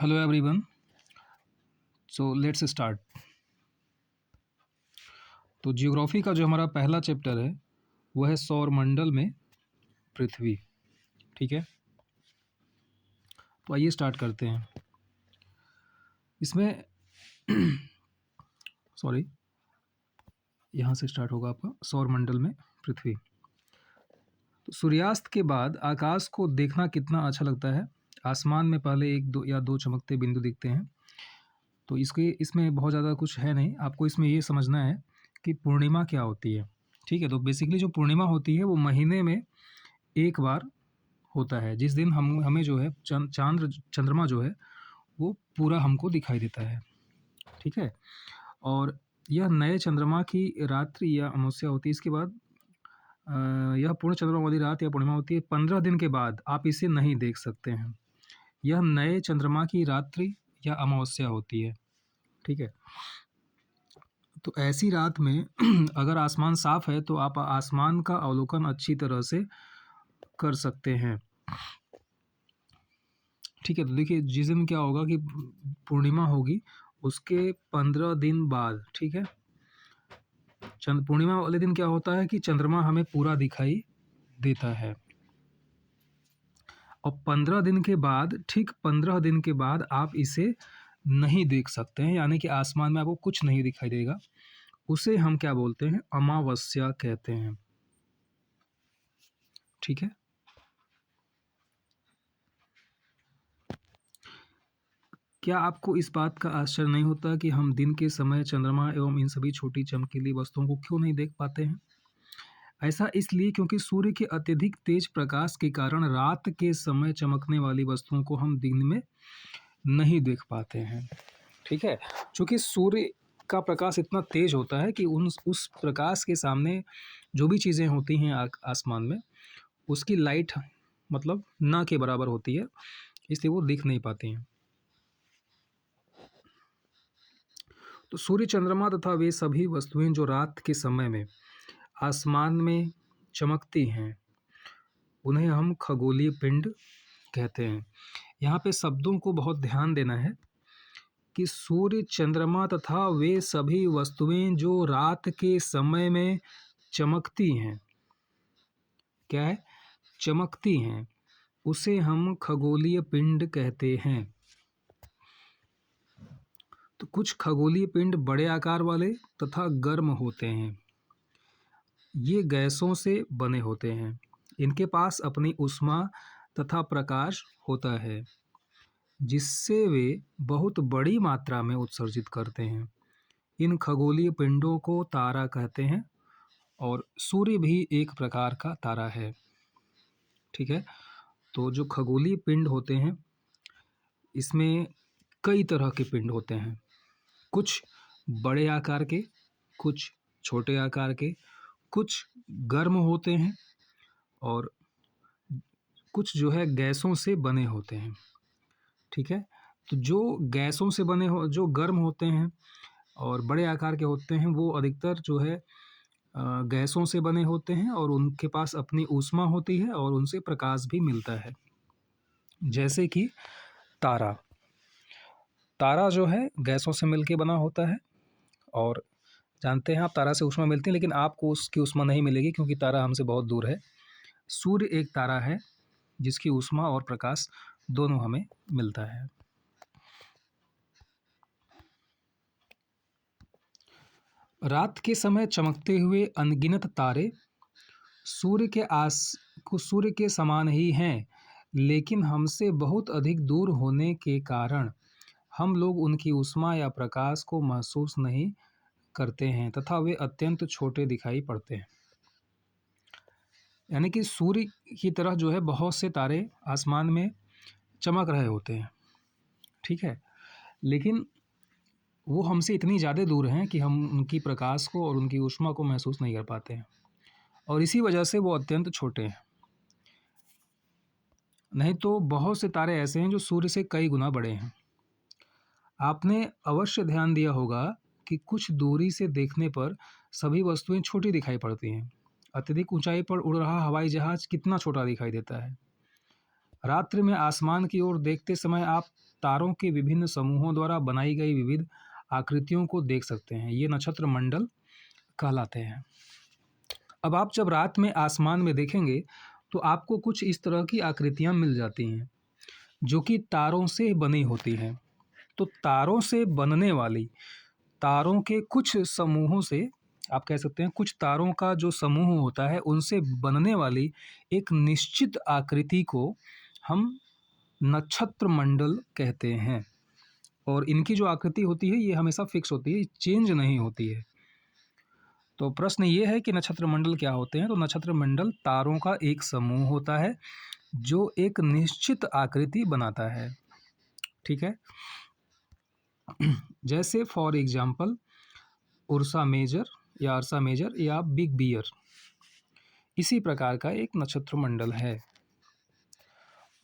Hello everyone. So let's start. तो geography का जो हमारा पहला चैप्टर है वह है सौर मंडल में पृथ्वी। ठीक है, तो आइए स्टार्ट करते हैं इसमें। सॉरी, यहाँ से स्टार्ट होगा आपका सौर मंडल में पृथ्वी। तो सूर्यास्त के बाद आकाश को देखना कितना अच्छा लगता है। आसमान में पहले एक दो या दो चमकते बिंदु दिखते हैं। तो इसमें बहुत ज़्यादा कुछ है नहीं, आपको इसमें ये समझना है कि पूर्णिमा क्या होती है। ठीक है, तो बेसिकली जो पूर्णिमा होती है वो महीने में एक बार होता है, जिस दिन हमें जो है चंद्रमा जो है वो पूरा हमको दिखाई देता है। ठीक है, और यह नए चंद्रमा की रात्रि या अमावस्या होती है। इसके बाद यह पूर्ण चंद्रमा वाली रात या पूर्णिमा होती है। 15 दिन के बाद आप इसे नहीं देख सकते हैं। यह नए चंद्रमा की रात्रि या अमावस्या होती है। ठीक है, तो ऐसी रात में अगर आसमान साफ है तो आप आसमान का अवलोकन अच्छी तरह से कर सकते हैं। ठीक है, तो देखिए जिस दिन क्या होगा कि पूर्णिमा होगी उसके 15 दिन बाद, ठीक है, पूर्णिमा वाले दिन क्या होता है कि चंद्रमा हमें पूरा दिखाई देता है। और 15 दिन के बाद, ठीक 15 दिन के बाद आप इसे नहीं देख सकते हैं, यानी कि आसमान में आपको कुछ नहीं दिखाई देगा। उसे हम क्या बोलते हैं? अमावस्या कहते हैं। ठीक है, क्या आपको इस बात का आश्चर्य नहीं होता कि हम दिन के समय चंद्रमा एवं इन सभी छोटी चमकीली वस्तुओं को क्यों नहीं देख पाते हैं? ऐसा इसलिए क्योंकि सूर्य के अत्यधिक तेज प्रकाश के कारण रात के समय चमकने वाली वस्तुओं को हम दिन में नहीं देख पाते हैं। ठीक है, चूँकि सूर्य का प्रकाश इतना तेज होता है कि उस प्रकाश के सामने जो भी चीज़ें होती हैं आसमान में, उसकी लाइट मतलब ना के बराबर होती है, इसलिए वो दिख नहीं पाती हैं। तो सूर्य, चंद्रमा तथा वे सभी वस्तुएं जो रात के समय में आसमान में चमकती हैं उन्हें हम खगोलीय पिंड कहते हैं। यहाँ पे शब्दों को बहुत ध्यान देना है कि सूर्य, चंद्रमा तथा वे सभी वस्तुएं जो रात के समय में चमकती हैं, क्या है? चमकती हैं, उसे हम खगोलीय पिंड कहते हैं। तो कुछ खगोलीय पिंड बड़े आकार वाले तथा गर्म होते हैं। ये गैसों से बने होते हैं। इनके पास अपनी ऊष्मा तथा प्रकाश होता है, जिससे वे बहुत बड़ी मात्रा में उत्सर्जित करते हैं। इन खगोलीय पिंडों को तारा कहते हैं और सूर्य भी एक प्रकार का तारा है। ठीक है, तो जो खगोलीय पिंड होते हैं इसमें कई तरह के पिंड होते हैं। कुछ बड़े आकार के, कुछ छोटे आकार के, कुछ गर्म होते हैं और कुछ जो है गैसों से बने होते हैं। ठीक है, तो जो गैसों से बने हो, जो गर्म होते हैं और बड़े आकार के होते हैं, वो अधिकतर जो है गैसों से बने होते हैं और उनके पास अपनी ऊष्मा होती है और उनसे प्रकाश भी मिलता है। जैसे कि तारा, तारा जो है गैसों से मिलके बना होता है और जानते हैं आप तारा से ऊष्मा मिलती है, लेकिन आपको उसकी ऊष्मा नहीं मिलेगी क्योंकि तारा हमसे बहुत दूर है। सूर्य एक तारा है जिसकी ऊष्मा और प्रकाश दोनों हमें मिलता है। रात के समय चमकते हुए अनगिनत तारे सूर्य के समान ही हैं, लेकिन हमसे बहुत अधिक दूर होने के कारण हम लोग उनकी ऊष्मा या प्रकाश को महसूस नहीं करते हैं तथा वे अत्यंत छोटे दिखाई पड़ते हैं। यानी कि सूर्य की तरह जो है बहुत से तारे आसमान में चमक रहे होते हैं। ठीक है, लेकिन वो हमसे इतनी ज़्यादा दूर हैं कि हम उनकी प्रकाश को और उनकी ऊष्मा को महसूस नहीं कर पाते हैं और इसी वजह से वो अत्यंत छोटे हैं। नहीं तो बहुत से तारे ऐसे हैं जो सूर्य से कई गुना बड़े हैं। आपने अवश्य ध्यान दिया होगा कि कुछ दूरी से देखने पर सभी वस्तुएं छोटी दिखाई पड़ती हैं। अत्यधिक ऊंचाई पर उड़ रहा हवाई जहाज कितना छोटा दिखाई देता है। रात्रि में आसमान की ओर देखते समय आप तारों के विभिन्न समूहों द्वारा बनाई गई विविध आकृतियों को देख सकते हैं। ये नक्षत्र मंडल कहलाते हैं। अब आप जब रात में आसमान में देखेंगे तो आपको कुछ इस तरह की आकृतियां मिल जाती हैं जो कि तारों से बनी होती हैं। तो तारों से बनने वाली, तारों के कुछ समूहों से, आप कह सकते हैं कुछ तारों का जो समूह होता है उनसे बनने वाली एक निश्चित आकृति को हम नक्षत्र मंडल कहते हैं। और इनकी जो आकृति होती है ये हमेशा फिक्स होती है, चेंज नहीं होती है। तो प्रश्न ये है कि नक्षत्र मंडल क्या होते हैं। तो नक्षत्र मंडल तारों का एक समूह होता है जो एक निश्चित आकृति बनाता है। ठीक है। जैसे फॉर एग्जाम्पल उर्सा मेजर या अर्सा मेजर या बिग बियर, इसी प्रकार का एक नक्षत्र मंडल है।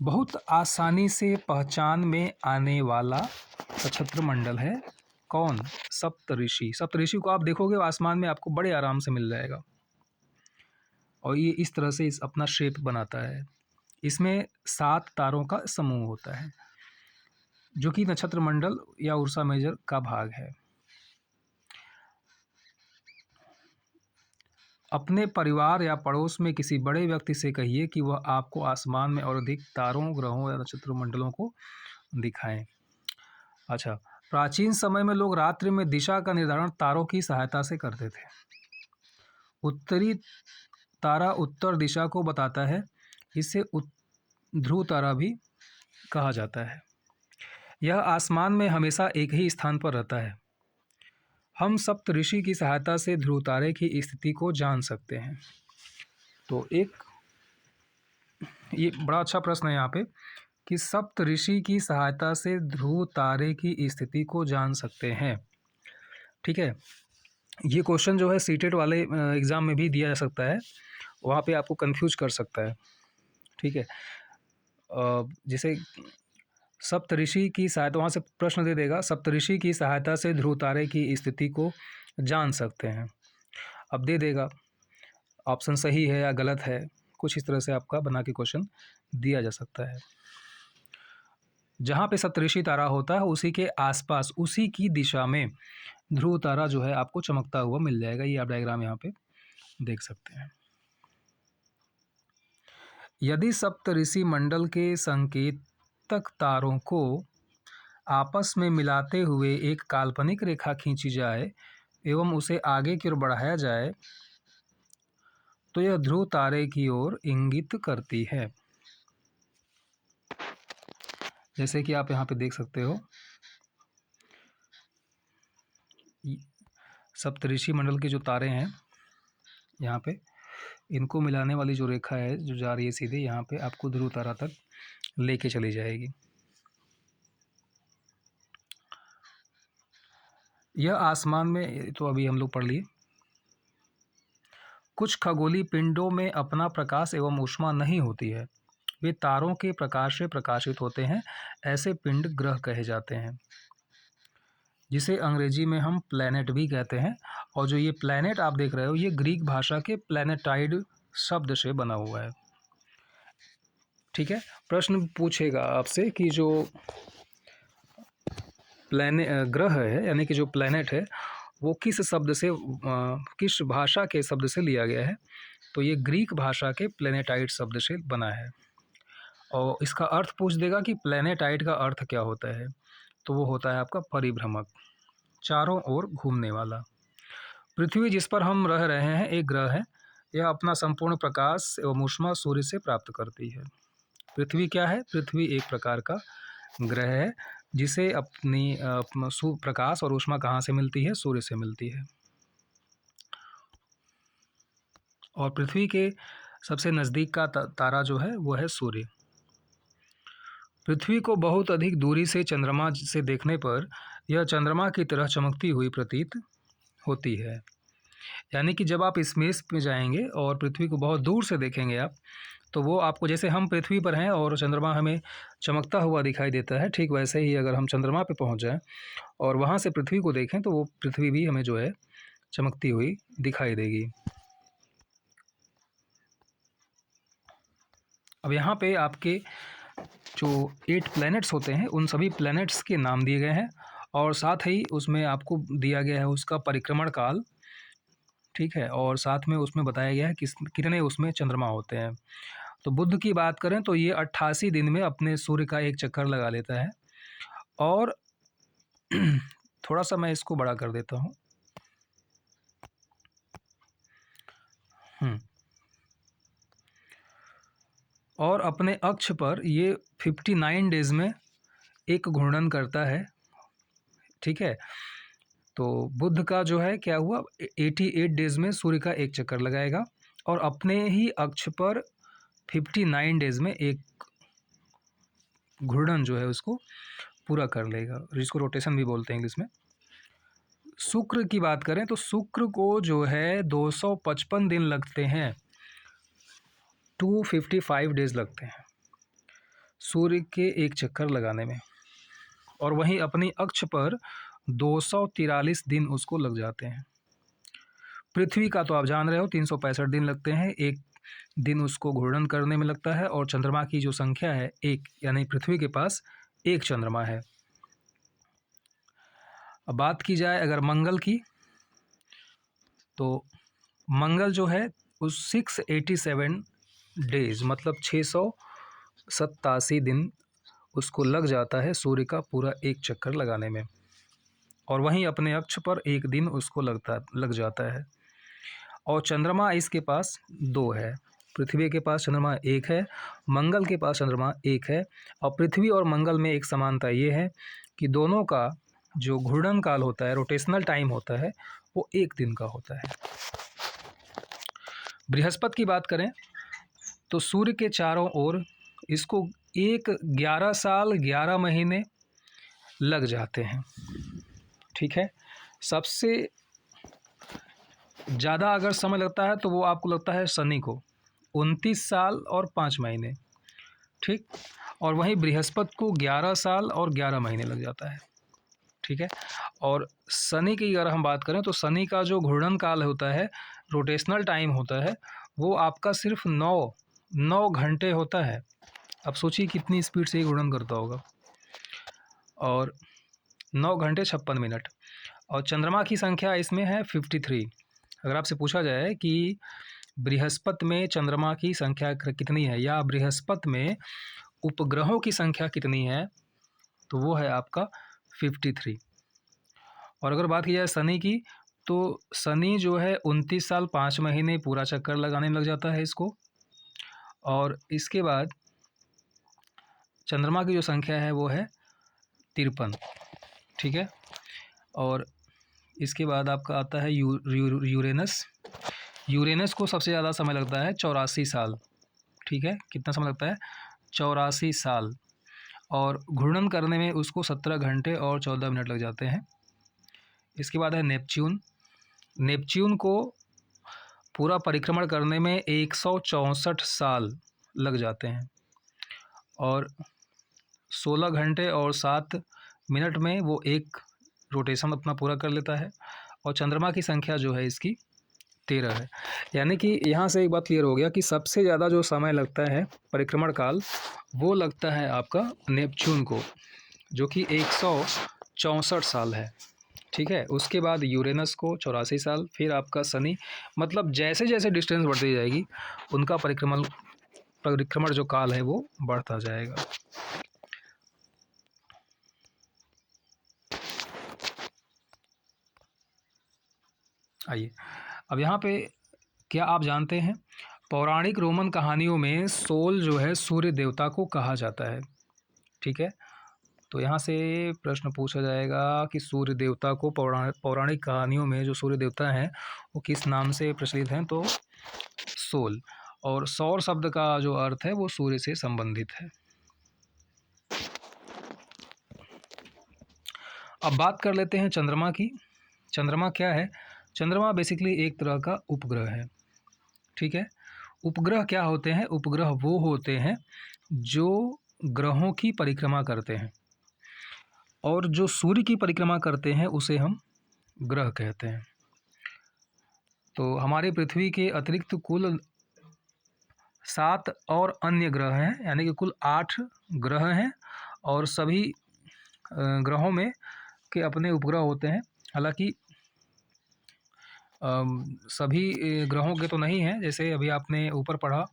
बहुत आसानी से पहचान में आने वाला नक्षत्र मंडल है कौन? सप्तऋषि। सप्तऋषि को आप देखोगे आसमान में आपको बड़े आराम से मिल जाएगा और ये इस तरह से अपना शेप बनाता है। इसमें 7 तारों का समूह होता है जो कि नक्षत्र मंडल या उर्सा मेजर का भाग है। अपने परिवार या पड़ोस में किसी बड़े व्यक्ति से कहिए कि वह आपको आसमान में और अधिक तारों, ग्रहों या नक्षत्र मंडलों को दिखाएं। अच्छा, प्राचीन समय में लोग रात्रि में दिशा का निर्धारण तारों की सहायता से करते थे। उत्तरी तारा उत्तर दिशा को बताता है, इसे ध्रुव तारा भी कहा जाता है। यह आसमान में हमेशा एक ही स्थान पर रहता है। हम सप्तऋषि की सहायता से ध्रुव तारे की स्थिति को जान सकते हैं। तो ये बड़ा अच्छा प्रश्न है यहाँ पे कि सप्तऋषि की सहायता से ध्रुव तारे की स्थिति को जान सकते हैं। ठीक है। ये क्वेश्चन जो है सीटेट वाले एग्ज़ाम में भी दिया जा सकता है, वहाँ पे आपको कंफ्यूज कर सकता है। ठीक है। जैसे सप्तऋषि की सहायता, वहाँ से प्रश्न दे देगा सप्तऋषि की सहायता से ध्रुव तारे की स्थिति को जान सकते हैं। अब दे देगा ऑप्शन सही है या गलत है, कुछ इस तरह से आपका बना के क्वेश्चन दिया जा सकता है। जहाँ पे सप्तऋषि तारा होता है उसी के आसपास, उसी की दिशा में ध्रुव तारा जो है आपको चमकता हुआ मिल जाएगा। ये आप डायग्राम यहाँ पे देख सकते हैं। यदि सप्तऋषि मंडल के संकेतक तारों को आपस में मिलाते हुए एक काल्पनिक रेखा खींची जाए एवं उसे आगे की ओर बढ़ाया जाए तो यह ध्रुव तारे की ओर इंगित करती है। जैसे कि आप यहाँ पे देख सकते हो, सप्तऋषि मंडल के जो तारे हैं यहाँ पे, इनको मिलाने वाली जो रेखा है जो जा रही है सीधे यहाँ पे आपको ध्रुव तारा तक लेके चली जाएगी। यह आसमान में, तो अभी हम लोग पढ़ लिए, कुछ खगोलीय पिंडों में अपना प्रकाश एवं ऊष्मा नहीं होती है, वे तारों के प्रकाश से प्रकाशित होते हैं। ऐसे पिंड ग्रह कहे जाते हैं, जिसे अंग्रेजी में हम प्लैनेट भी कहते हैं। और जो ये प्लैनेट आप देख रहे हो ये ग्रीक भाषा के प्लैनेटाइड शब्द से बना हुआ है। ठीक है। प्रश्न पूछेगा आपसे कि जो ग्रह है यानी कि जो प्लैनेट है वो किस शब्द से, किस भाषा के शब्द से लिया गया है। तो ये ग्रीक भाषा के प्लैनेटाइड शब्द से बना है। और इसका अर्थ पूछ देगा कि प्लैनेटाइड का अर्थ क्या होता है। तो वो होता है आपका परिभ्रमक, चारों ओर घूमने वाला। पृथ्वी जिस पर हम रह रहे हैं एक ग्रह है, यह अपना संपूर्ण प्रकाश एवं ऊष्मा सूर्य से प्राप्त करती है। पृथ्वी क्या है? पृथ्वी एक प्रकार का ग्रह है जिसे अपनी प्रकाश और ऊष्मा कहाँ से मिलती है? सूर्य से मिलती है। और पृथ्वी के सबसे नज़दीक का तारा जो है वो है सूर्य। पृथ्वी को बहुत अधिक दूरी से चंद्रमा से देखने पर यह चंद्रमा की तरह चमकती हुई प्रतीत होती है। यानी कि जब आप स्पेस में जाएंगे और पृथ्वी को बहुत दूर से देखेंगे आप, तो वो आपको, जैसे हम पृथ्वी पर हैं और चंद्रमा हमें चमकता हुआ दिखाई देता है, ठीक वैसे ही अगर हम चंद्रमा पे पहुंच जाएं और वहां से पृथ्वी को देखें तो वो पृथ्वी भी हमें जो है चमकती हुई दिखाई देगी। अब यहाँ पे आपके जो 8 प्लैनेट्स होते हैं उन सभी प्लैनेट्स के नाम दिए गए हैं और साथ ही उसमें आपको दिया गया है उसका परिक्रमण काल, ठीक है, और साथ में उसमें बताया गया है कितने उसमें चंद्रमा होते हैं। तो बुध की बात करें तो ये 88 दिन में अपने सूर्य का एक चक्कर लगा लेता है। और थोड़ा सा मैं इसको बड़ा कर देता हूँ। और अपने अक्ष पर ये 59 डेज में एक घूर्णन करता है, ठीक है। तो बुध का जो है क्या हुआ, 88 डेज में सूर्य का एक चक्कर लगाएगा और अपने ही अक्ष पर 59 डेज में एक घूर्णन जो है उसको पूरा कर लेगा, जिसको रोटेशन भी बोलते हैं इंग्लिश में। शुक्र की बात करें तो शुक्र को जो है 255 दिन लगते हैं, 255 डेज लगते हैं सूर्य के एक चक्कर लगाने में, और वहीं अपनी अक्ष पर 243 दिन उसको लग जाते हैं। पृथ्वी का तो आप जान रहे हो 365 दिन लगते हैं, एक दिन उसको घूर्णन करने में लगता है। और चंद्रमा की जो संख्या है एक, यानी पृथ्वी के पास एक चंद्रमा है। अब बात की जाए अगर मंगल की, तो मंगल जो है उस 687 डेज मतलब 687 दिन उसको लग जाता है सूर्य का पूरा एक चक्कर लगाने में, और वहीं अपने अक्ष पर एक दिन उसको लग जाता है। और चंद्रमा इसके पास दो है, पृथ्वी के पास चंद्रमा एक है, मंगल के पास चंद्रमा एक है। और पृथ्वी और मंगल में एक समानता ये है कि दोनों का जो घूर्णन काल होता है, रोटेशनल टाइम होता है, वो एक दिन का होता है। बृहस्पति की बात करें तो सूर्य के चारों ओर इसको 11 साल 11 महीने लग जाते हैं, ठीक है। सबसे ज़्यादा अगर समय लगता है तो वो आपको लगता है शनि को, 29 साल और 5 महीने, ठीक। और वहीं बृहस्पति को 11 साल और 11 महीने लग जाता है, ठीक है। और शनि की अगर हम बात करें तो शनि का जो घूर्णन काल होता है, रोटेशनल टाइम होता है, वो आपका सिर्फ 9 घंटे होता है। अब सोचिए कितनी स्पीड से ये घूर्णन करता होगा, और 9 घंटे 56 मिनट। और चंद्रमा की संख्या इसमें है 53। अगर आपसे पूछा जाए कि बृहस्पति में चंद्रमा की संख्या कितनी है या बृहस्पति में उपग्रहों की संख्या कितनी है, तो वो है आपका 53। और अगर बात की जाए शनि की, तो शनि जो है 29 साल 5 महीने पूरा चक्कर लगाने में लग जाता है इसको। और इसके बाद चंद्रमा की जो संख्या है वो है 53, ठीक है। और इसके बाद आपका आता है यूरेनस। यूरेनस को सबसे ज़्यादा समय लगता है 84 साल, ठीक है। कितना समय लगता है? 84 साल। और घूर्णन करने में उसको 17 घंटे और 14 मिनट लग जाते हैं। इसके बाद है नेपच्यून। नेपच्यून को पूरा परिक्रमण करने में 164 साल लग जाते हैं, और 16 घंटे और 7 मिनट में वो एक रोटेशन अपना पूरा कर लेता है। और चंद्रमा की संख्या जो है इसकी 13 है। यानी कि यहाँ से एक बात क्लियर हो गया कि सबसे ज़्यादा जो समय लगता है परिक्रमण काल, वो लगता है आपका नेपच्यून को, जो कि 164 साल है, ठीक है। उसके बाद यूरेनस को 84 साल, फिर आपका शनि। मतलब जैसे जैसे डिस्टेंस बढ़ती जाएगी उनका परिक्रमण जो काल है वो बढ़ता जाएगा। आइए अब यहाँ पे, क्या आप जानते हैं पौराणिक रोमन कहानियों में सोल जो है सूर्य देवता को कहा जाता है, ठीक है। तो यहाँ से प्रश्न पूछा जाएगा कि सूर्य देवता को पौराणिक कहानियों में जो सूर्य देवता हैं वो किस नाम से प्रचलित हैं, तो सोल। और सौर शब्द का जो अर्थ है वो सूर्य से संबंधित है। अब बात कर लेते हैं चंद्रमा की। चंद्रमा क्या है? चंद्रमा बेसिकली एक तरह का उपग्रह है, ठीक है। उपग्रह क्या होते हैं? उपग्रह वो होते हैं जो ग्रहों की परिक्रमा करते हैं, और जो सूर्य की परिक्रमा करते हैं उसे हम ग्रह कहते हैं। तो हमारे पृथ्वी के अतिरिक्त कुल 7 और अन्य ग्रह हैं, यानी कि कुल 8 ग्रह हैं और सभी ग्रहों में के अपने उपग्रह होते हैं। हालांकि सभी ग्रहों के तो नहीं हैं, जैसे अभी आपने ऊपर पढ़ा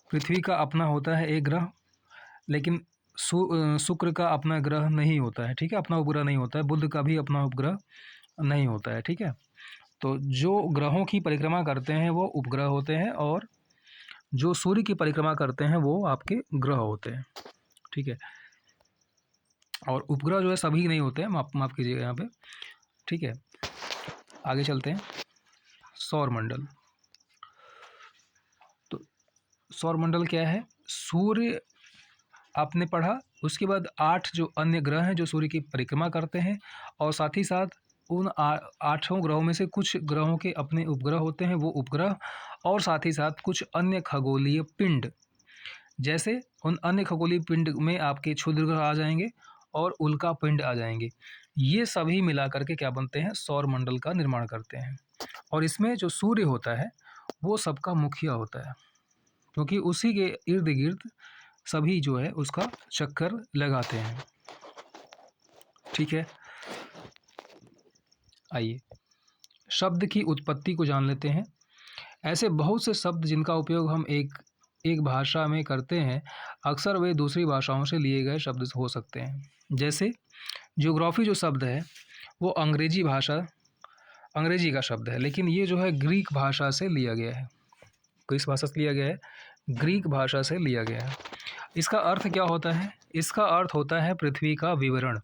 पृथ्वी का अपना होता है एक ग्रह, लेकिन शुक्र का अपना ग्रह नहीं होता है, ठीक है, अपना उपग्रह नहीं होता है। बुध का भी अपना उपग्रह नहीं होता है, ठीक है। तो जो ग्रहों की परिक्रमा करते हैं वो उपग्रह होते हैं, और जो सूर्य की परिक्रमा करते हैं वो आपके ग्रह होते हैं, ठीक है। और उपग्रह जो है सभी नहीं होते हैं, माफ़ कीजिएगा यहाँ पे, ठीक है। आगे चलते हैं। सौर मंडल। तो सौर मंडल क्या है? सूर्य आपने पढ़ा, उसके बाद 8 जो अन्य ग्रह हैं जो सूर्य की परिक्रमा करते हैं, और साथ ही साथ उन 8 ग्रहों में से कुछ ग्रहों के अपने उपग्रह होते हैं, वो उपग्रह, और साथ ही साथ कुछ अन्य खगोलीय पिंड, जैसे उन अन्य खगोलीय पिंड में आपके क्षुद्र ग्रह आ जाएंगे और उल्का पिंड आ जाएंगे। ये सभी मिला करके क्या बनते हैं? सौर मंडल का निर्माण करते हैं। और इसमें जो सूर्य होता है वो सबका मुखिया होता है, क्योंकि उसी के इर्द गिर्द सभी जो है उसका चक्कर लगाते हैं, ठीक है। आइए शब्द की उत्पत्ति को जान लेते हैं। ऐसे बहुत से शब्द जिनका उपयोग हम एक भाषा में करते हैं, अक्सर वे दूसरी भाषाओं से लिए गए शब्द हो सकते हैं। जैसे ज्योग्राफी जो शब्द है वो अंग्रेजी का शब्द है, लेकिन ये जो है ग्रीक भाषा से लिया गया है। किस भाषा से लिया गया है? ग्रीक भाषा से लिया गया है। इसका अर्थ क्या होता है? इसका अर्थ होता है पृथ्वी का विवरण।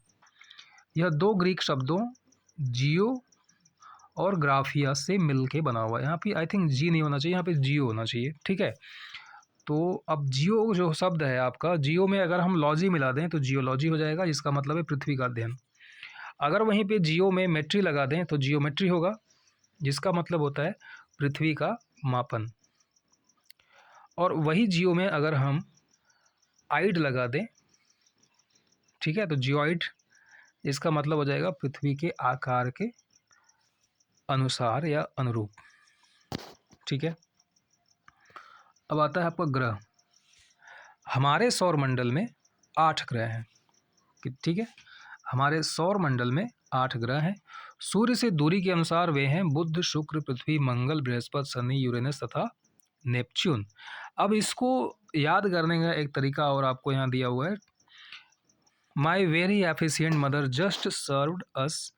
यह 2 ग्रीक शब्दों जियो और ग्राफिया से मिलके बना हुआ है। यहाँ पे आई थिंक जी नहीं होना चाहिए, यहाँ पे जियो होना चाहिए, ठीक है। तो अब जियो जो शब्द है आपका, जियो में अगर हम लॉजी मिला दें तो जियोलॉजी हो जाएगा, जिसका मतलब है पृथ्वी का अध्ययन। अगर वहीं पे जियो में मेट्री लगा दें तो जियोमेट्री होगा, जिसका मतलब होता है पृथ्वी का मापन। और वही जियो में अगर हम आइड लगा दें, ठीक है, तो जियोइड, इसका मतलब हो जाएगा पृथ्वी के आकार के अनुसार या अनुरूप, ठीक है। अब आता है आपका ग्रह। हमारे सौर मंडल में 8 ग्रह हैं, ठीक है। हमारे सौर मंडल में 8 ग्रह हैं। सूर्य से दूरी के अनुसार वे हैं बुध, शुक्र, पृथ्वी, मंगल, बृहस्पति, शनि, यूरेनस तथा नेपच्यून। अब इसको याद करने का एक तरीका और आपको यहाँ दिया हुआ है। My very efficient mother just served us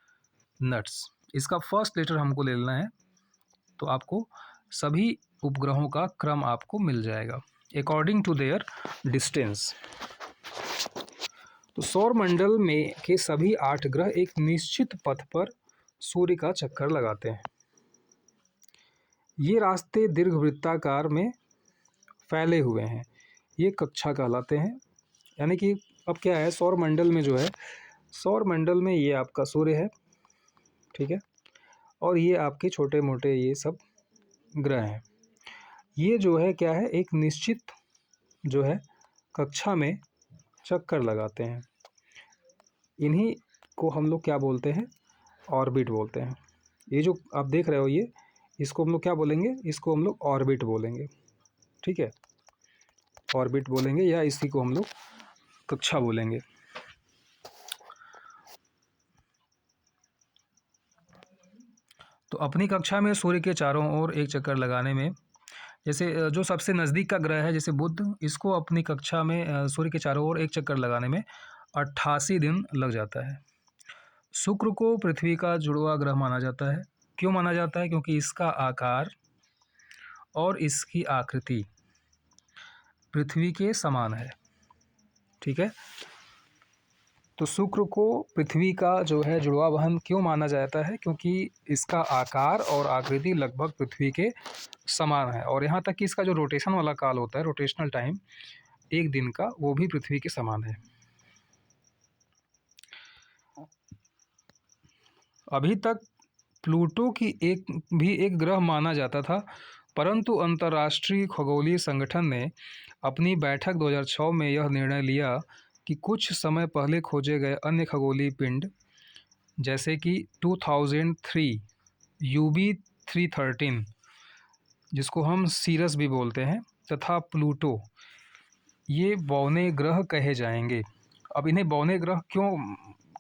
nuts. इसका फर्स्ट लेटर हमको ले लेना है, तो आपको सभी उपग्रहों का क्रम आपको मिल जाएगा अकॉर्डिंग टू देयर डिस्टेंस। तो सौर मंडल में के सभी 8 ग्रह एक निश्चित पथ पर सूर्य का चक्कर लगाते हैं। ये रास्ते दीर्घवृत्ताकार में फैले हुए हैं, ये कक्षा कहलाते हैं। यानी कि अब क्या है, सौर मंडल में जो है, सौर मंडल में ये आपका सूर्य है, ठीक है, और ये आपके छोटे मोटे ये सब ग्रह हैं। ये जो है क्या है, एक निश्चित जो है कक्षा में चक्कर लगाते हैं। इन्हीं को हम लोग क्या बोलते हैं? ऑर्बिट बोलते हैं। ये जो आप देख रहे हो ये, इसको हम लोग क्या बोलेंगे? इसको हम लोग ऑर्बिट बोलेंगे, ठीक है, ऑर्बिट बोलेंगे, या इसी को हम लोग कक्षा बोलेंगे। तो अपनी कक्षा में सूर्य के चारों ओर एक चक्कर लगाने में, जैसे जो सबसे नज़दीक का ग्रह है जैसे बुध, इसको अपनी कक्षा में सूर्य के चारों ओर एक चक्कर लगाने में 88 दिन लग जाता है। शुक्र को पृथ्वी का जुड़वा ग्रह माना जाता है। क्यों माना जाता है? क्योंकि इसका आकार और इसकी आकृति पृथ्वी के समान है, ठीक है। तो शुक्र को पृथ्वी का जो है जुड़वा वाहन क्यों माना जाता है? क्योंकि इसका आकार और आकृति लगभग पृथ्वी के समान है, और यहाँ तक कि इसका जो रोटेशन वाला काल होता है, रोटेशनल टाइम एक दिन का, वो भी पृथ्वी के समान है। अभी तक प्लूटो की एक ग्रह माना जाता था, परंतु अंतर्राष्ट्रीय खगोलीय संगठन ने अपनी बैठक 2006 में यह निर्णय लिया कि कुछ समय पहले खोजे गए अन्य खगोलीय पिंड, जैसे कि 2003 UB 313 जिसको हम सीरस भी बोलते हैं, तथा प्लूटो, ये बौने ग्रह कहे जाएंगे। अब इन्हें बौने ग्रह क्यों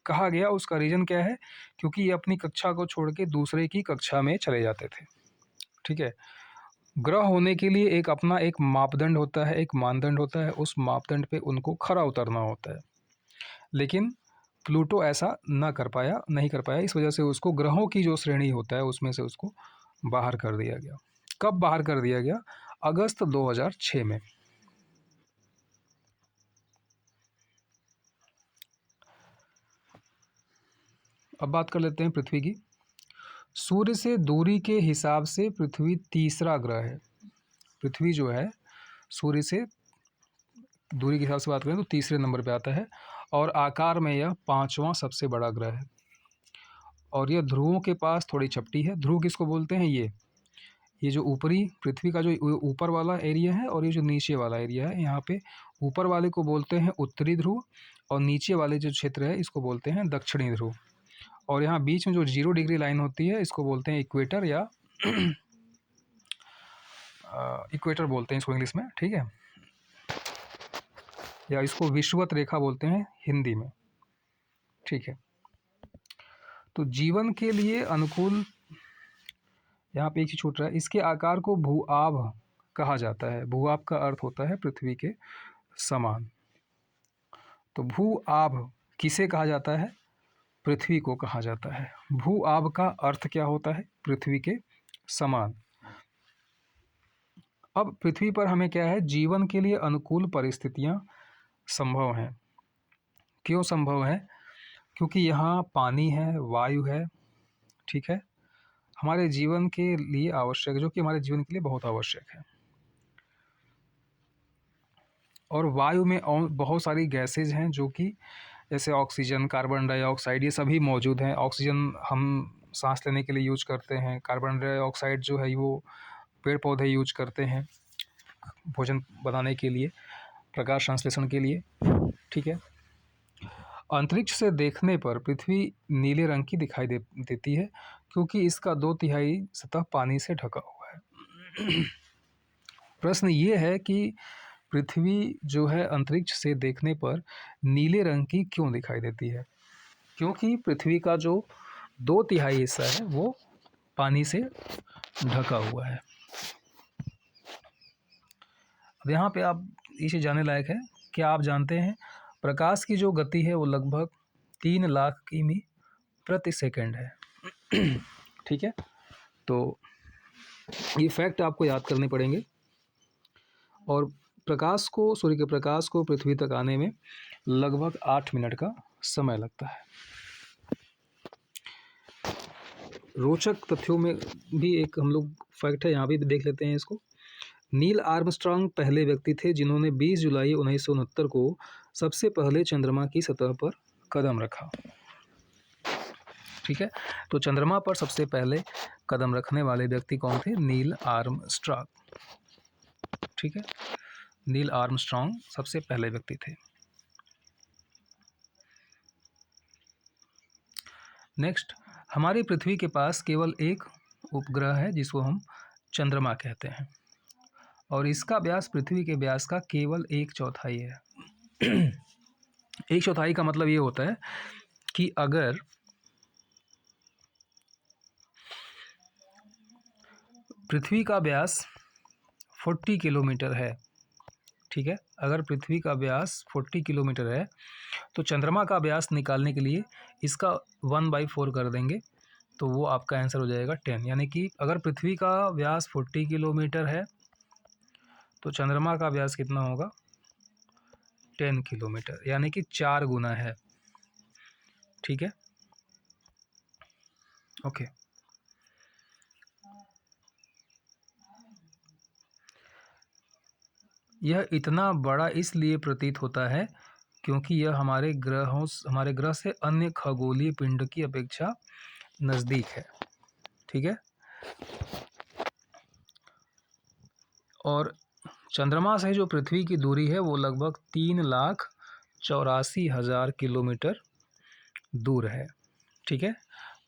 कहा गया, उसका रीज़न क्या है? क्योंकि ये अपनी कक्षा को छोड़ के दूसरे की कक्षा में चले जाते थे। ठीक है। ग्रह होने के लिए एक अपना एक मापदंड होता है, एक मानदंड होता है, उस मापदंड पे उनको खरा उतरना होता है। लेकिन प्लूटो ऐसा नहीं कर पाया, इस वजह से उसको ग्रहों की जो श्रेणी होता है उसमें से उसको बाहर कर दिया गया। कब बाहर कर दिया गया? अगस्त 2006 में। अब बात कर लेते हैं पृथ्वी की। सूर्य से दूरी के हिसाब से पृथ्वी तीसरा ग्रह है। पृथ्वी जो है सूर्य से दूरी के हिसाब से बात करें तो तीसरे नंबर पे आता है, और आकार में यह पांचवा सबसे बड़ा ग्रह है। और यह ध्रुवों के पास थोड़ी चपटी है। ध्रुव किसको बोलते हैं? ये जो ऊपरी पृथ्वी का जो ऊपर वाला एरिया है और ये जो नीचे वाला एरिया है, यहाँ पे ऊपर वाले को बोलते हैं उत्तरी ध्रुव, और नीचे वाले जो क्षेत्र है इसको बोलते हैं दक्षिणी ध्रुव। और यहाँ बीच में जो 0 डिग्री लाइन होती है इसको बोलते हैं इक्वेटर, या इक्वेटर बोलते हैं इसको इंग्लिश में, ठीक है, या इसको विषुवत रेखा बोलते हैं हिंदी में, ठीक है। तो जीवन के लिए अनुकूल, यहाँ पे एक चीज छूट रहा है, इसके आकार को भूआभ कहा जाता है। भूआभ का अर्थ होता है पृथ्वी के समान। तो भूआभ किसे कहा जाता है? पृथ्वी को कहा जाता है। भूआभ का अर्थ क्या होता है? पृथ्वी के समान। अब पृथ्वी पर हमें क्या है? जीवन के लिए अनुकूल परिस्थितियां संभव हैं। क्यों संभव है? क्योंकि यहाँ पानी है, वायु है, ठीक है, हमारे जीवन के लिए आवश्यक, जो कि हमारे जीवन के लिए बहुत आवश्यक है। और वायु में और बहुत सारी गैसेज हैं जो कि जैसे ऑक्सीजन, कार्बन डाइऑक्साइड, ये सभी मौजूद हैं। ऑक्सीजन हम सांस लेने के लिए यूज करते हैं, कार्बन डाइऑक्साइड जो है वो पेड़ पौधे यूज करते हैं भोजन बनाने के लिए, प्रकाश संश्लेषण के लिए, ठीक है। अंतरिक्ष से देखने पर पृथ्वी नीले रंग की दिखाई देती है, क्योंकि इसका 2/3 सतह पानी से ढका हुआ है। प्रश्न ये है कि पृथ्वी जो है अंतरिक्ष से देखने पर नीले रंग की क्यों दिखाई देती है? क्योंकि पृथ्वी का जो 2/3 हिस्सा है वो पानी से ढका हुआ है। अब यहाँ पे आप ये चीज़ जानने लायक है, क्या आप जानते हैं प्रकाश की जो गति है वो लगभग 3 लाख किमी प्रति सेकंड है। ठीक है, तो ये फैक्ट आपको याद करने पड़ेंगे। और प्रकाश को, सूर्य के प्रकाश को पृथ्वी तक आने में लगभग 8 मिनट का समय लगता है। रोचक तथ्यों में भी एक हम लोग फैक्ट है, यहाँ भी देख लेते हैं इसको। नील आर्मस्ट्रांग पहले व्यक्ति थे जिन्होंने 20 जुलाई 1969 को सबसे पहले चंद्रमा की सतह पर कदम रखा। ठीक है, तो चंद्रमा पर सबसे पहले कदम रखने वाले व्यक्ति कौन थे? Neil Armstrong. ठीक है, नील आर्मस्ट्रांग सबसे पहले व्यक्ति थे। नेक्स्ट, हमारी पृथ्वी के पास केवल एक उपग्रह है जिसको हम चंद्रमा कहते हैं, और इसका व्यास पृथ्वी के व्यास का केवल 1/4 है। 1/4 का मतलब ये होता है कि अगर पृथ्वी का व्यास 40 किलोमीटर है, ठीक है, अगर पृथ्वी का व्यास 40 किलोमीटर है तो चंद्रमा का व्यास निकालने के लिए इसका 1/4 कर देंगे तो वो आपका आंसर हो जाएगा 10। यानी कि अगर पृथ्वी का व्यास 40 किलोमीटर है तो चंद्रमा का व्यास कितना होगा? 10 किलोमीटर, यानी कि 4 गुना है। ठीक है, ओके। यह इतना बड़ा इसलिए प्रतीत होता है क्योंकि यह हमारे ग्रह से अन्य खगोलीय पिंड की अपेक्षा नज़दीक है। ठीक है, और चंद्रमा से जो पृथ्वी की दूरी है वो लगभग 3,84,000 किलोमीटर दूर है। ठीक है,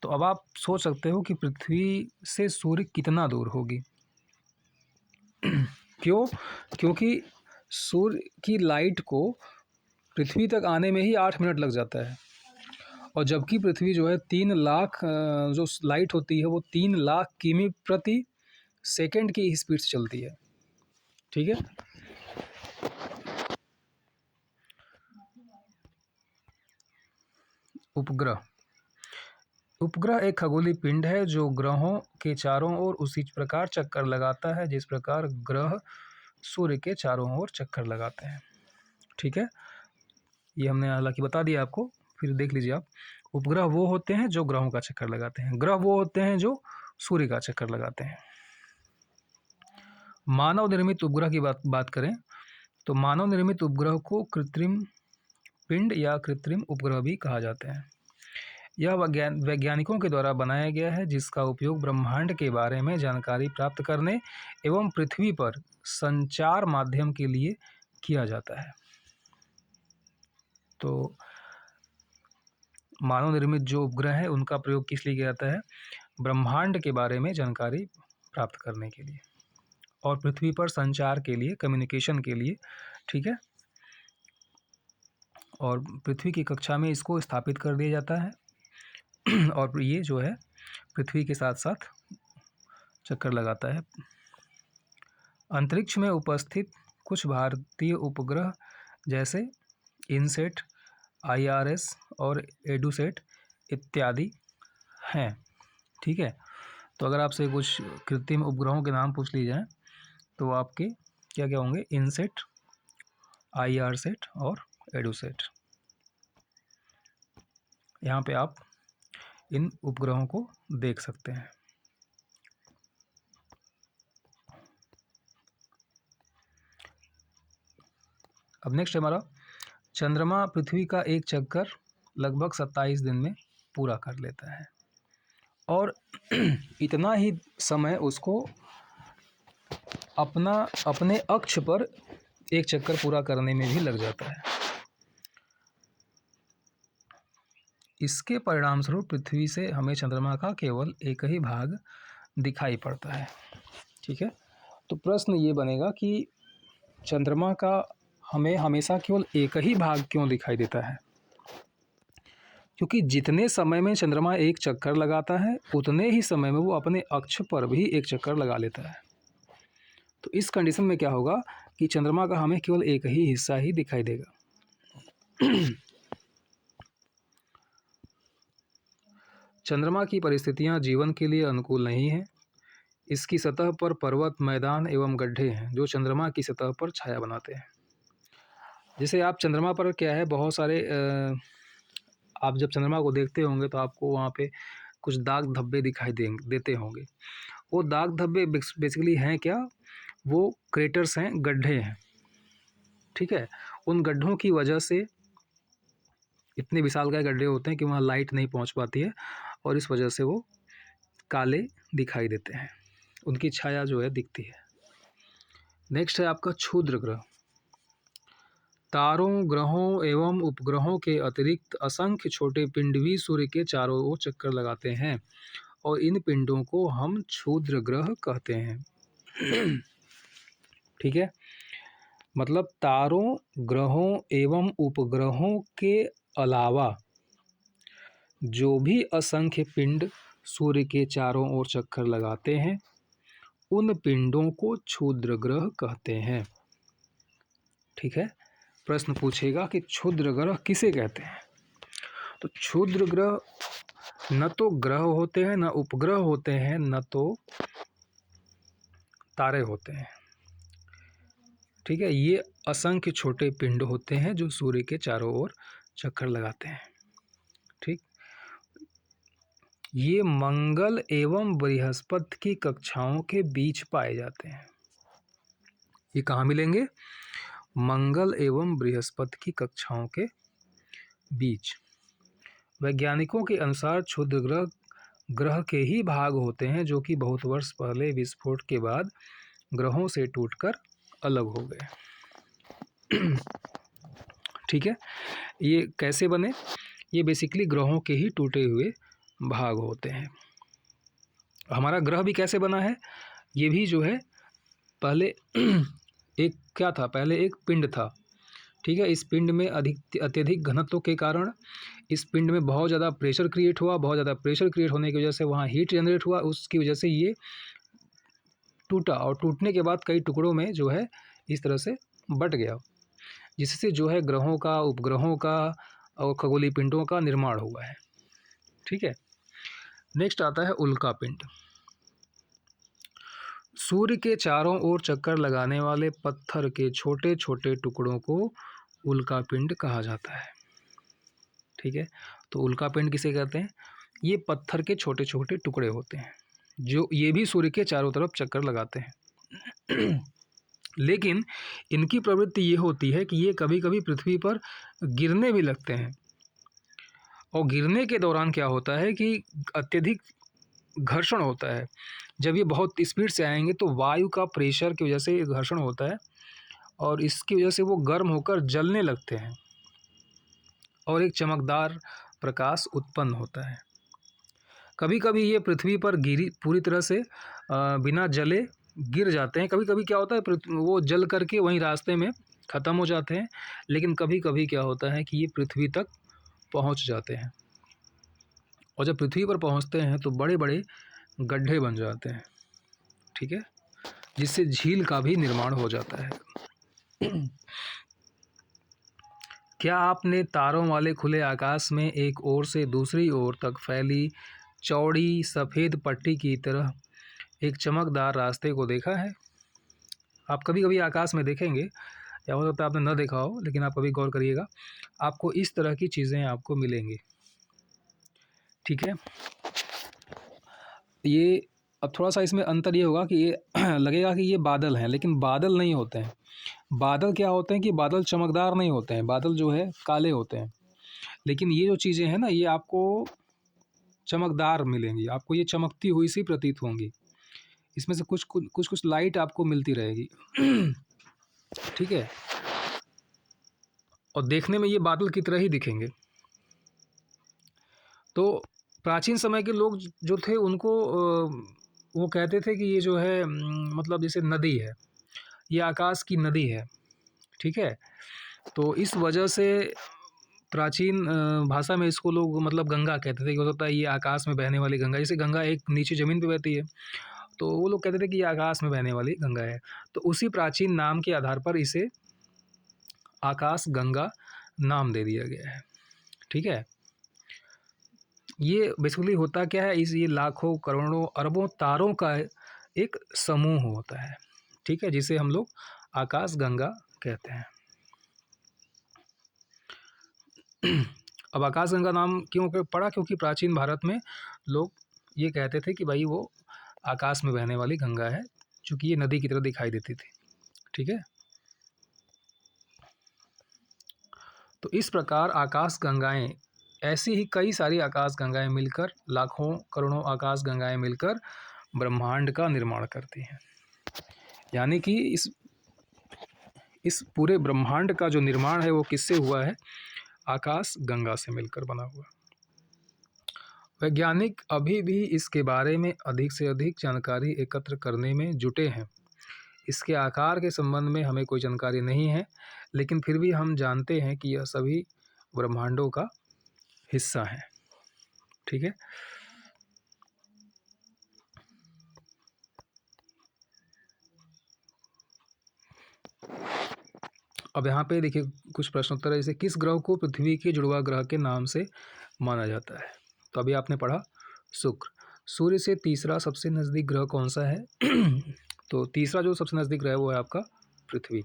तो अब आप सोच सकते हो कि पृथ्वी से सूर्य कितना दूर होगी। क्यों? क्योंकि सूर्य की लाइट को पृथ्वी तक आने में ही 8 मिनट लग जाता है, और जबकि पृथ्वी जो है 3 लाख जो लाइट होती है वो 3 लाख किमी प्रति सेकंड की स्पीड से चलती है। ठीक है। उपग्रह। उपग्रह एक खगोलीय पिंड है जो ग्रहों के चारों ओर उसी प्रकार चक्कर लगाता है जिस प्रकार ग्रह सूर्य के चारों ओर चक्कर लगाते हैं। ठीक है, ये हमने हालांकि बता दिया आपको, फिर देख लीजिए आप। उपग्रह वो होते हैं जो ग्रहों का चक्कर लगाते हैं, ग्रह वो होते हैं जो सूर्य का चक्कर लगाते हैं। मानव निर्मित उपग्रह की बात करें तो मानव निर्मित उपग्रह को कृत्रिम पिंड या कृत्रिम उपग्रह भी कहा जाता है। यह वैज्ञानिकों के द्वारा बनाया गया है जिसका उपयोग ब्रह्मांड के बारे में जानकारी प्राप्त करने एवं पृथ्वी पर संचार माध्यम के लिए किया जाता है। तो मानव निर्मित जो उपग्रह है उनका प्रयोग किस लिए किया जाता है? ब्रह्मांड के बारे में जानकारी प्राप्त करने के लिए और पृथ्वी पर संचार के लिए, कम्युनिकेशन के लिए। ठीक है, और पृथ्वी की कक्षा में इसको स्थापित कर दिया जाता है और ये जो है पृथ्वी के साथ साथ चक्कर लगाता है। अंतरिक्ष में उपस्थित कुछ भारतीय उपग्रह जैसे इनसेट, IRS और एडुसेट इत्यादि हैं। ठीक है, तो अगर आपसे कुछ कृत्रिम उपग्रहों के नाम पूछ लिए जाएं तो आपके क्या क्या होंगे? इनसेट, IRSat और एडुसेट। यहाँ पे आप इन उपग्रहों को देख सकते हैं। अब नेक्स्ट हमारा, चंद्रमा पृथ्वी का एक चक्कर लगभग 27 दिन में पूरा कर लेता है और इतना ही समय उसको अपने अक्ष पर एक चक्कर पूरा करने में भी लग जाता है। इसके परिणाम स्वरूप पृथ्वी से हमें चंद्रमा का केवल एक ही भाग दिखाई पड़ता है। ठीक है, तो प्रश्न ये बनेगा कि चंद्रमा का हमें हमेशा केवल एक ही भाग क्यों दिखाई देता है? क्योंकि जितने समय में चंद्रमा एक चक्कर लगाता है उतने ही समय में वो अपने अक्ष पर भी एक चक्कर लगा लेता है। तो इस कंडीशन में क्या होगा कि चंद्रमा का हमें केवल एक ही हिस्सा ही दिखाई देगा। चंद्रमा की परिस्थितियां जीवन के लिए अनुकूल नहीं हैं। इसकी सतह पर पर्वत, मैदान एवं गड्ढे हैं जो चंद्रमा की सतह पर छाया बनाते हैं। जैसे आप चंद्रमा पर क्या है, बहुत सारे आप जब चंद्रमा को देखते होंगे तो आपको वहाँ पे कुछ दाग धब्बे दिखाई देते होंगे। वो दाग धब्बे बेसिकली हैं क्या? वो क्रेटर्स हैं, गड्ढे हैं। ठीक है, उन गड्ढों की वजह से इतने विशालकाय गड्ढे होते हैं कि वहाँ लाइट नहीं पहुँच पाती है और इस वजह से वो काले दिखाई देते हैं, उनकी छाया जो है दिखती है। नेक्स्ट है आपका क्षुद्र ग्रह। तारों, ग्रहों एवं उपग्रहों के अतिरिक्त असंख्य छोटे पिंड भी सूर्य के चारों ओर चक्कर लगाते हैं और इन पिंडों को हम क्षुद्र ग्रह कहते हैं। ठीक है, मतलब तारों, ग्रहों एवं उपग्रहों के अलावा जो भी असंख्य पिंड सूर्य के चारों ओर चक्कर लगाते हैं उन पिंडों को क्षुद्र ग्रह कहते हैं। ठीक है, प्रश्न पूछेगा कि क्षुद्र ग्रह किसे कहते हैं? तो क्षुद्र ग्रह न तो ग्रह होते हैं, न उपग्रह होते हैं, न तो तारे होते हैं। ठीक है, ये असंख्य छोटे पिंड होते हैं जो सूर्य के चारों ओर चक्कर लगाते हैं। ठीक, ये मंगल एवं बृहस्पति की कक्षाओं के बीच पाए जाते हैं। ये कहाँ मिलेंगे? मंगल एवं बृहस्पति की कक्षाओं के बीच। वैज्ञानिकों के अनुसार क्षुद्र ग्रह के ही भाग होते हैं जो कि बहुत वर्ष पहले विस्फोट के बाद ग्रहों से टूटकर अलग हो गए। ठीक है, ये कैसे बने? ये बेसिकली ग्रहों के ही टूटे हुए भाग होते हैं। हमारा ग्रह भी कैसे बना है? ये भी जो है पहले एक क्या था, पहले एक पिंड था, ठीक है। इस पिंड में अत्यधिक घनत्व के कारण इस पिंड में बहुत ज़्यादा प्रेशर क्रिएट हुआ। बहुत ज़्यादा प्रेशर क्रिएट होने की वजह से वहाँ हीट जनरेट हुआ, उसकी वजह से ये टूटा और टूटने के बाद कई टुकड़ों में जो है इस तरह से बट गया, जिससे जो है ग्रहों का, उपग्रहों का और खगोलीय पिंडों का निर्माण हुआ है, ठीक है। नेक्स्ट आता है उल्का पिंड। सूर्य के चारों ओर चक्कर लगाने वाले पत्थर के छोटे छोटे टुकड़ों को उल्का पिंड कहा जाता है, ठीक है। तो उल्का पिंड किसे कहते हैं? ये पत्थर के छोटे छोटे टुकड़े होते हैं जो ये भी सूर्य के चारों तरफ चक्कर लगाते हैं। लेकिन इनकी प्रवृत्ति ये होती है कि ये कभी कभी पृथ्वी पर गिरने भी लगते हैं, और गिरने के दौरान क्या होता है कि अत्यधिक घर्षण होता है। जब ये बहुत स्पीड से आएंगे तो वायु का प्रेशर की वजह से ये घर्षण होता है, और इसकी वजह से वो गर्म होकर जलने लगते हैं और एक चमकदार प्रकाश उत्पन्न होता है। कभी कभी ये पृथ्वी पर गिरी पूरी तरह से बिना जले गिर जाते हैं। कभी कभी क्या होता है, वो जल करके वहीं रास्ते में ख़त्म हो जाते हैं। लेकिन कभी कभी क्या होता है कि ये पृथ्वी तक पहुंच जाते हैं, और जब पृथ्वी पर पहुंचते हैं तो बड़े बड़े गड्ढे बन जाते हैं, ठीक है, जिससे झील का भी निर्माण हो जाता है। क्या आपने तारों वाले खुले आकाश में एक ओर से दूसरी ओर तक फैली चौड़ी सफ़ेद पट्टी की तरह एक चमकदार रास्ते को देखा है? आप कभी कभी आकाश में देखेंगे, या हो सकता है आपने न देखा हो, लेकिन आप कभी गौर करिएगा, आपको इस तरह की चीज़ें आपको मिलेंगी, ठीक है। ये अब थोड़ा सा इसमें अंतर ये होगा कि ये लगेगा कि ये बादल हैं, लेकिन बादल नहीं होते हैं। बादल क्या होते हैं कि बादल चमकदार नहीं होते हैं, बादल जो है काले होते हैं। लेकिन ये जो चीज़ें हैं ना, ये आपको चमकदार मिलेंगी, आपको ये चमकती हुई सी प्रतीत होंगी। इसमें से कुछ लाइट आपको मिलती रहेगी। ठीक है, और देखने में ये बादल की तरह ही दिखेंगे। तो प्राचीन समय के लोग जो थे उनको वो कहते थे कि ये जो है मतलब जैसे नदी है, ये आकाश की नदी है, ठीक है। तो इस वजह से प्राचीन भाषा में इसको लोग मतलब गंगा कहते थे, कि हो सकता है ये आकाश में बहने वाली गंगा, जैसे गंगा एक नीचे ज़मीन पे बहती है, तो वो लोग कहते थे कि ये आकाश में बहने वाली गंगा है। तो उसी प्राचीन नाम के आधार पर इसे आकाश गंगा नाम दे दिया गया है, ठीक है। ये बेसिकली होता क्या है, ये लाखों करोड़ों अरबों तारों का एक समूह होता है, ठीक है, जिसे हम लोग आकाश गंगा कहते हैं। अब आकाश गंगा नाम क्यों पड़ा? क्योंकि प्राचीन भारत में लोग ये कहते थे कि भाई वो आकाश में बहने वाली गंगा है, चूँकि ये नदी की तरह दिखाई देती थी, ठीक है। तो इस प्रकार आकाश गंगाएं, ऐसी ही कई सारी आकाश गंगाएं मिलकर, लाखों करोड़ों आकाश गंगाएं मिलकर ब्रह्मांड का निर्माण करती हैं। यानी कि इस पूरे ब्रह्मांड का जो निर्माण है वो किससे हुआ है? आकाश गंगा से मिलकर बना हुआ। वैज्ञानिक अभी भी इसके बारे में अधिक से अधिक जानकारी एकत्र करने में जुटे हैं। इसके आकार के संबंध में हमें कोई जानकारी नहीं है, लेकिन फिर भी हम जानते हैं कि यह सभी ब्रह्मांडों का हिस्सा है, ठीक है। अब यहाँ पे देखिए कुछ प्रश्न उत्तर है, जैसे किस ग्रह को पृथ्वी के जुड़वा ग्रह के नाम से माना जाता है? तो अभी आपने पढ़ा शुक्र। सूर्य से तीसरा सबसे नज़दीक ग्रह कौन सा है? तो तीसरा जो सबसे नज़दीक ग्रह है वो है आपका पृथ्वी।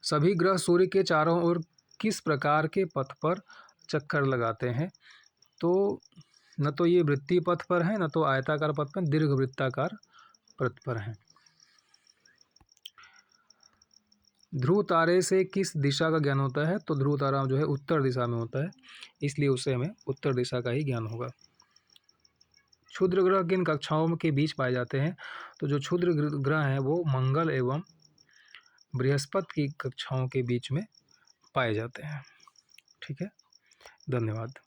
सभी ग्रह सूर्य के चारों ओर किस प्रकार के पथ पर चक्कर लगाते हैं? तो न तो ये वृत्तीय पथ पर हैं, न तो आयताकार पथ पर, दीर्घवृत्ताकार पथ पर हैं। ध्रुव तारे से किस दिशा का ज्ञान होता है? तो ध्रुव तारा जो है उत्तर दिशा में होता है, इसलिए उससे हमें उत्तर दिशा का ही ज्ञान होगा। क्षुद्र ग्रह किन कक्षाओं के बीच पाए जाते हैं? तो जो क्षुद्र ग्रह हैं वो मंगल एवं बृहस्पति की कक्षाओं के बीच में पाए जाते हैं, ठीक है। धन्यवाद।